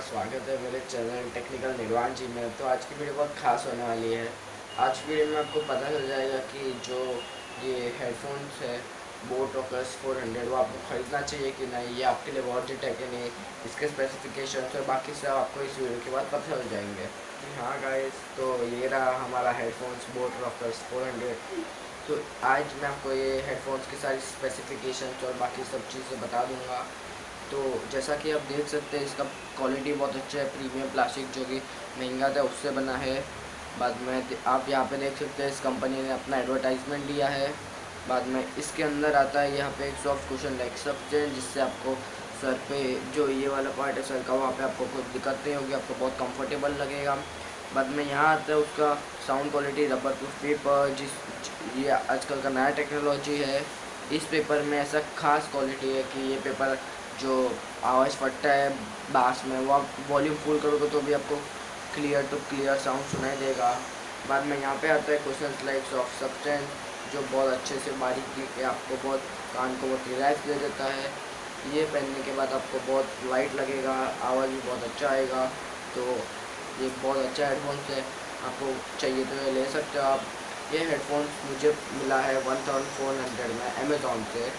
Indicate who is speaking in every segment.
Speaker 1: का स्वागत है मेरे चैनल टेक्निकल निर्वाण जी में। तो आज की वीडियो बहुत खास होने वाली है। आज की वीडियो में आपको पता चल जाएगा कि जो ये हेडफोन्स है बोट ऑकस 400 वो आपको ख़रीदना चाहिए कि नहीं, ये आपके लिए बहुत हिट है कि नहीं, इसके स्पेसिफिकेशंस और बाकी सब आपको इस वीडियो के बाद पता चल जाएंगे। हाँ गाइस, तो ये रहा हमारा हेडफोन्स बोट ऑकस 400। तो आज मैं आपको ये हेडफोन्स की सारी स्पेसिफिकेशंस और बाकी सब चीज़ें बता दूँगा। तो जैसा कि आप देख सकते हैं इसका क्वालिटी बहुत अच्छा है, प्रीमियम प्लास्टिक जो कि महंगा था उससे बना है। बाद में आप यहाँ पे देख सकते हैं इस कंपनी ने अपना एडवर्टाइजमेंट दिया है। बाद में इसके अंदर आता है यहाँ पे एक सॉफ्ट कुशन लाइक सब्सटेंस, जिससे आपको सर पे जो ये वाला पार्ट है सर का वहाँ पे आपको कोई दिक्कत नहीं होगी, आपको बहुत कंफर्टेबल लगेगा। बाद में यहाँ आता है उसका sound quality rubber proof paper, ये आजकल का नया टेक्नोलॉजी है। इस पेपर में ऐसा खास क्वालिटी है कि ये पेपर जो आवाज़ फटता है बास में वो आप वॉल्यूम फुल करोगे तो भी आपको क्लियर टू क्लियर साउंड सुनाई देगा। बाद में यहाँ पे आता है क्वेश्चन लाइक्स ऑफ सब्सटेंस, जो बहुत अच्छे से बारीकी के आपको बहुत कान को बहुत रिलैक्स दे देता है। ये पहनने के बाद आपको बहुत लाइट लगेगा, आवाज़ भी बहुत अच्छा आएगा। तो ये बहुत अच्छा हेडफोन्स है, आपको चाहिए तो ये ले सकते हो आप। ये हेडफोन्स मुझे मिला है 1400 में अमेज़ॉन से,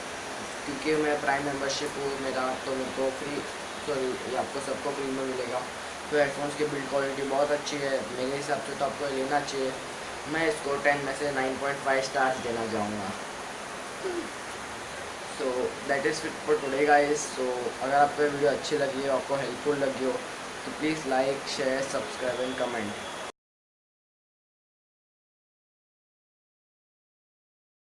Speaker 1: क्योंकि मैं प्राइम मेंबरशिप हूँ मेरा, तो मेरे को फ्री, सॉरी ये आपको सबको फ्री में मिलेगा। तो हेडफोन्स की बिल्ड क्वालिटी बहुत अच्छी है मेरे हिसाब से, तो आपको लेना चाहिए। मैं इसको 10 में से 9.5 स्टार्स देना चाहूँगा। So that is it for today guys. So अगर आपको वीडियो अच्छी लगी हो, आपको हेल्पफुल लगी हो, तो please like share subscribe and comment.